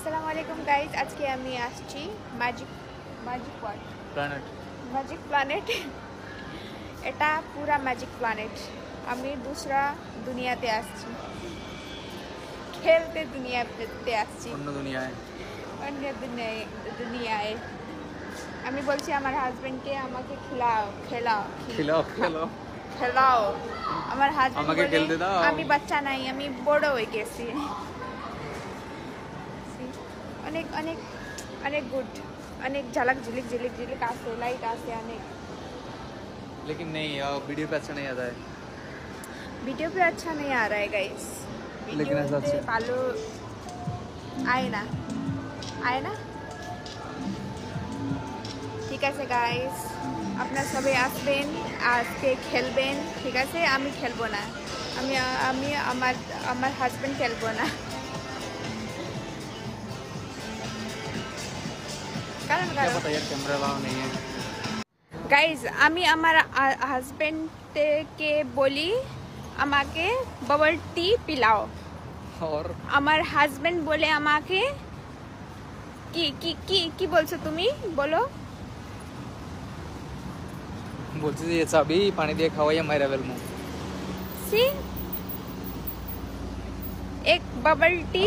আসসালামু আলাইকুম গাইজ, আজকে আমি আসছি ম্যাজিক প্ল্যানেট। এটা পুরা ম্যাজিক প্ল্যানেট। আমি दूसरा দুনিয়াতে আসছি, খেলতে দুনিয়াতে আসছি, অন্য দুনিয়ায়। আমি বলছি আমার হাজবেন্ডকে আমাকে খেলাও। আমার হাজবেন্ড বলে আমি বাচ্চা নাই, আমি বড় হয়ে গেছি। অনেক অনেক অনেক गुड, अनेक झलक झिलिक आते, लाइट आते अनेक। लेकिन नहीं वीडियो पे अच्छा नहीं आता है। वीडियो पे अच्छा नहीं आ रहा है गाइस। लेकिन ऐसा अच्छा ভালো आए ना। ঠিক আছে গাইস, আপনারা সবাই আসবেন, আজকে খেলবেন। ঠিক আছে, আমি খেলবো না, আমি আমার হাজবেন্ড খেলবো না। গাইজ, আমি আমার হাজবেন্ডকে বলি আমাকে বাবল টি পিলাও, আর আমার হাজবেন্ড বলে আমাকে কি কি কি কি বলছো তুমি? বলো। বলছি যে চাবি পানি দিয়ে খাওয়াইয়া মাইরা ফেলমু। सी एक बबल टी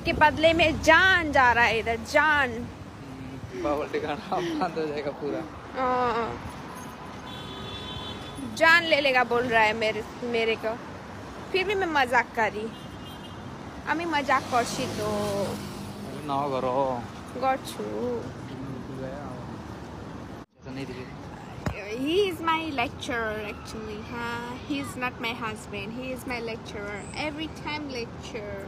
के बदले में जान जा रहा है इधर, जान। बबल टी खाना बंद हो जाएगा पूरा। जान ले लेगा बोल रहा है मेरे को। फिर भी मैं मजाक करी, আমি মজাক করছি তো। না করো করছু। He is my lecturer actually. He is not my husband, he is my lecturer, every time lecture।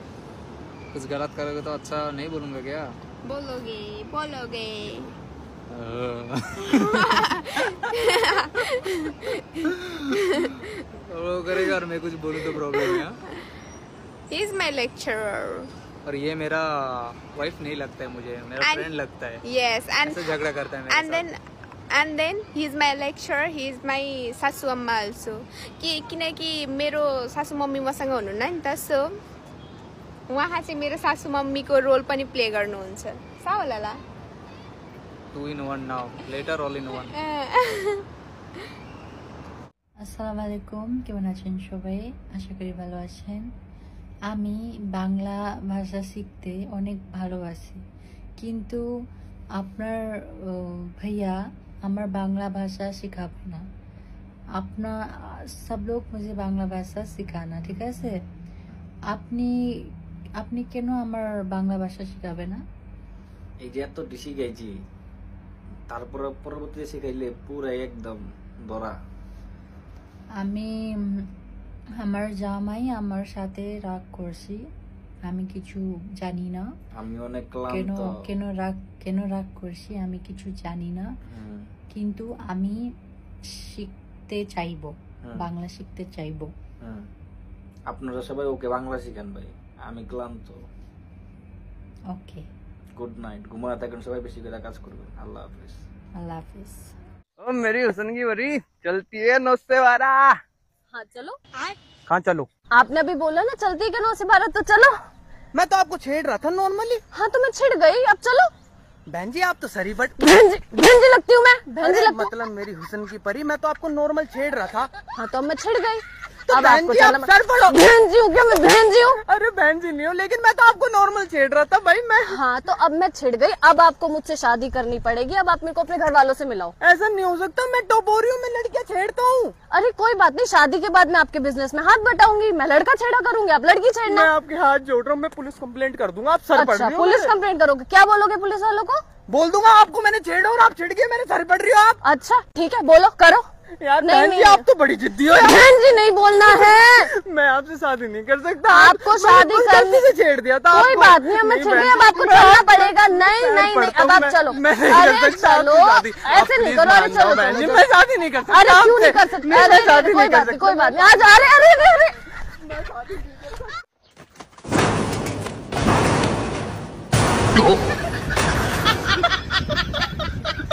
कुछ गलत करोगे तो अच्छा नहीं बोलूंगा क्या? बोलोगे वो करेगा और मैं कुछ बोलूं तो प्रॉब्लम है। He is my lecturer। और ये मेरा वाइफ नहीं लगता है, मुझे मेरा फ्रेंड लगता है। Yes, and ऐसे झगड़ा करता है मेरे साथ। and then he is my lecturer, he is my सासू अम्मा also। किनकि मेरो सासू मम्मी मसँग हुनुहुन्न नि त, सो उहाँ चाहिँ मेरो सासू मम्मीको रोल पनि प्ले गर्नुहुन्छ। सावलाला 2 in 1 now, later all in 1। আসসালামু আলাইকুম, কেমন আছেন সবাই? আশা করি ভালো আছেন। আমি বাংলা ভাষা শিখতে অনেক ভালোবাসি, কিন্তু আপনার भैया আমার বাংলা ভাষা শেখাবে না। আপনার सब लोग मुझे বাংলা ভাষা শেখানা, ঠিক আছে? আপনি কেন আমার বাংলা ভাষা শেখাবে না? এই যে এত ডিসি গাইছি, তারপর পরবর্তীতে শিখাইলে পুরো একদম ধরা। আমি আমার জামাই আমার সাথে রাগ করছি, আমি কিছু জানি না। আমি অনেক ক্লান্ত। কেন রাগ করছি আমি কিছু জানি না, কিন্তু আমি শিখতে চাইবো, বাংলা শিখতে চাইবো। আপনারা সবাই ওকে বাংলা শিখান ভাই, আমি ক্লান্ত। ওকে, गुड नाइट, घुमा থাকেন সবাই, বেশি করে কাজ করবেন। আল্লাহ হাফেজ। अल्लाह हाफिज। ओ मेरी हुसन की बरी चलती है 9 से 12। हाँ चलो। कहाँ चलो? आपने अभी बोला ना चलती है 9 से 12, तो चलो। मैं तो आपको छेड़ रहा था नॉर्मली। हाँ तो मैं छिड़ गई, अब चलो। बहन जी आप तो सरी बट बहन जी लगती हूँ मैं, बहन जी लगती हूँ। मतलब मेरी हुसन की परी, मैं तो आपको नॉर्मल छेड़ रहा था। हाँ तो अब मैं छिड़ गई, तो अब बहन आपको जी आप चलना। सर पड़ो। बहन जी हूँ क्या मैं? बहन जी हूँ। अरे बहन जी नहीं हो, लेकिन मैं तो आपको नॉर्मल छेड़ रहा था भाई मैं। हाँ तो अब मैं छिड़ गई, अब आपको मुझसे शादी करनी पड़ेगी, अब आप मेरे को अपने घर वालों से मिलाओ। ऐसा नहीं हो सकता, मैं टॉप हो रही हूँ, मैं लड़कियाँ छेड़ता हूँ। अरे कोई बात नहीं, शादी के बाद मैं आपके बिजनेस में हाथ बटाऊंगी, मैं लड़का छेड़ा करूंगी, आप लड़की छेड़ना। मैं आपके हाथ जोड़ रहा हूँ, मैं पुलिस कंप्लेंट कर दूंगा, आप सर पड़ अच्छा रही हो। पुलिस कंप्लेंट करोगे? क्या बोलोगे पुलिस वालों को? बोल दूंगा आपको मैंने छेड़ा और आप छिड़ गए, मेरे सर पड़ रही हो आप। अच्छा ठीक है, बोलो, करो। यार नहीं, बहन जी आप तो बड़ी जिद्दी हो यार। बहन जी नहीं बोलना है। मैं आपसे शादी नहीं कर सकता। आपको शादी गलती से छेड़ दिया था। कोई बात नहीं, मैं छिड़ गई, अब आपको चलना पड़ेगा। नहीं, अब आप चलो। अरे चलो, ऐसे नहीं करो। अरे चलो, मैं शादी नहीं कर सकता। अरे क्यों नहीं कर सकते? अरे कोई बात नहीं, आज अरे अरे अरे